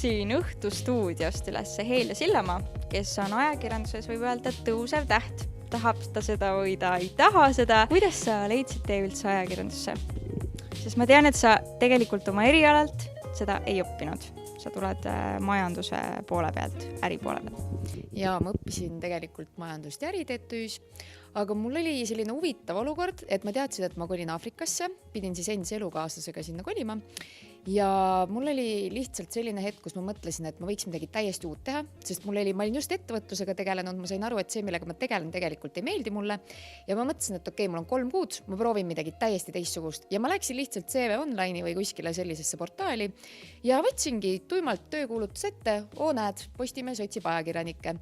otsin õhtustuudiost üles Heilja Sillamaa, kes on ajakirjanduses võib öelda tõusev täht. Tahab ta seda või ta ei taha seda. Kuidas sa leidsid tee üldse ajakirjandusse? Sest ma tean, et sa tegelikult oma erialalt seda ei õppinud. Sa tuled majanduse poole pealt, äri poole pealt. Ja ma õppisin tegelikult majandust ja äritetüüs, aga mul oli selline huvitav olukord, et ma teadsin, et ma kolin Aafrikasse, pidin siis endise elukaaslasega sinna kolima ja mul oli lihtsalt selline hetk, kus ma mõtlesin, et ma võiks midagi täiesti uut teha, sest ma olin just ettevõtlusega tegelenud, ma sain aru, et see, millega ma tegelen, tegelikult ei meeldi mulle ja ma mõtlesin, et okei, mul on 3 kuud, ma proovin midagi täiesti teistsugust ja ma läksin lihtsalt CV Online'i või kuskile sellisesse portaali ja võtsingi tuimalt töökuulutus ette, näed, Postimees otsib ajakirjanikke.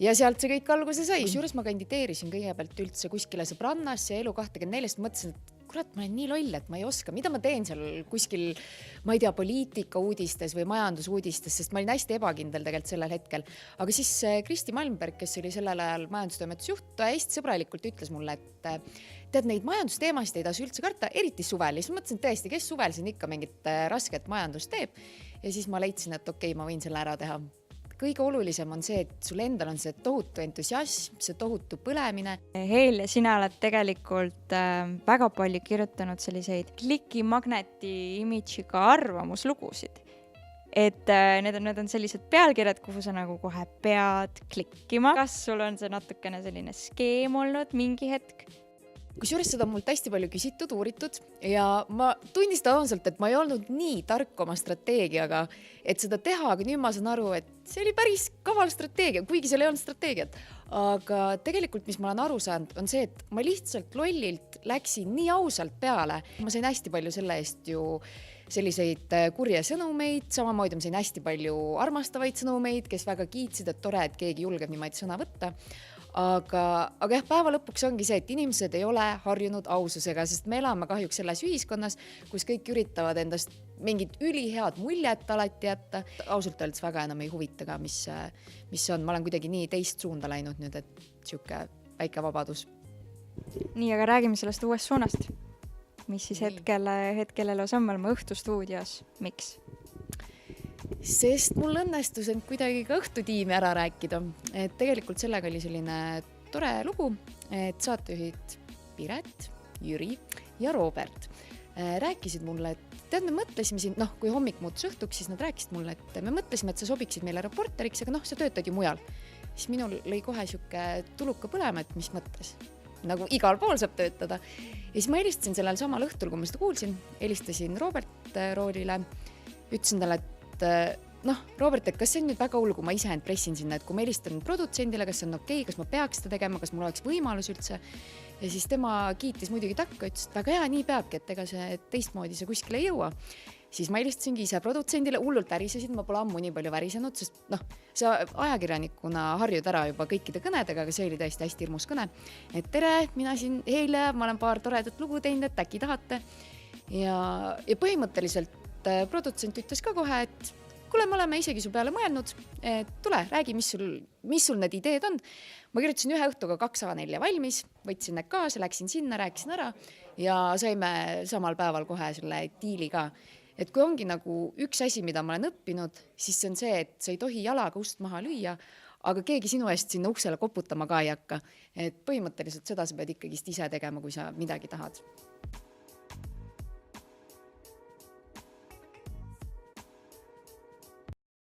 Ja sealt see kõik alguse sai. Kusjuures ma kandideerisin kõigepealt üldse kuskile sõbrannasse Elu24, mõtlesin, et kurat, ma olen nii loll, et ma ei oska, mida ma teen seal kuskil, ma ei tea, poliitika uudistes või majandusuudistes, sest ma olin hästi ebakindel tegelikult sellel hetkel. Aga siis Kristi Malmberg, kes oli sellel ajal majandustoimetusjuht, ta hästi sõbralikult ütles mulle, et tead, neid majandusteemasid ei tasu üldse karta, eriti suvel. Ja siis mõtlesin tõesti, kes suvel siin ikka mingit rasket majandust teeb. Ja siis ma leidsin, et okei, ma võin selle ära teha. Kõige olulisem on see, et sul endal on see tohutu entusiasm, see tohutu põlemine. Heilja, sina oled tegelikult väga palju kirjutanud selliseid klikimagneti imidžiga arvamuslugusid. Et need on sellised pealkirjad, kuhu sa nagu kohe pead klikkima. Kas sul on see natukene selline skeem olnud mingi hetk? Kusjuures seda on mult hästi palju küsitud, uuritud ja ma tunnistan ausalt, et ma ei olnud nii tark oma strateegiaga, et seda teha, aga nüüd ma saan aru, et see oli päris kaval strateegia, kuigi seal ei olnud strateegiat. Aga tegelikult, mis ma olen aru saanud, on see, et ma lihtsalt lollilt läksin nii ausalt peale. Ma sain hästi palju selle eest ju selliseid kurje sõnumeid, samamoodi ma sain hästi palju armastavaid sõnumeid, kes väga kiitsid, et tore, et keegi julgeb niimoodi sõna võtta. Aga jah, päeva lõpuks ongi see, et inimesed ei ole harjunud aususega, sest me elame kahjuks selles ühiskonnas, kus kõik üritavad endast mingit ülihead muljet alati jätta. Ausalt öeldes väga enam ei huvita ka, mis on. Ma olen kuidagi nii teist suunda läinud nüüd, et siuke väike vabadus. Nii, aga räägime sellest uuest suunast. Mis siis hetkel elus on, me oleme õhtustuudios. Miks? Sest mul õnnestus end kuidagi ka õhtutiimi ära rääkida. Et tegelikult sellega oli selline tore lugu, et saatejuhid Piret, Jüri ja Robert rääkisid mulle, et tead, me mõtlesime siin, kui hommik muutus õhtuks, siis nad rääkisid mulle, et me mõtlesime, et sa sobiksid meile reporteriks, aga sa töötad ju mujal. Siis minul lõi kohe siuke tuluka põlema, et mis mõttes. Nagu igal pool saab töötada. Ja siis ma helistasin sellel samal õhtul, kui ma seda kuulsin, helistasin Robert Roolile, ütlesin talle, et Robert, et kas see on nüüd väga hull, kui ma ise end pressin sinna, et kui ma helistan produtsendile, kas see on okei, kas ma peaks seda tegema, kas mul oleks võimalus üldse. Ja siis tema kiitis muidugi takka, ütles, et väga hea, nii peabki, et ega see teistmoodi see kuskile ei jõua. Siis ma helistasingi ise produtsendile, hullult värisesid, ma pole ammu nii palju värisenud, sest sa ajakirjanikuna harjud ära juba kõikide kõnedega, aga see oli tõesti hästi hirmus kõne. Et tere, mina siin Heilja, ma olen paar toredat lugu teinud, et äkki tahate. Ja põhimõtteliselt produtsent ütles ka kohe, et kuule, me oleme isegi su peale mõelnud, et tule, räägi, mis sul need ideed on. Ma kirjutasin ühe õhtuga 2 A4 valmis, võtsin need kaasa, läksin sinna, rääkisin ära ja saime samal päeval kohe selle diili ka. Et kui ongi nagu üks asi, mida ma olen õppinud, siis see on see, et sa ei tohi jalaga ust maha lüüa, aga keegi sinu eest sinna uksele koputama ka ei hakka. Et põhimõtteliselt seda sa pead ikkagi ise tegema, kui sa midagi tahad.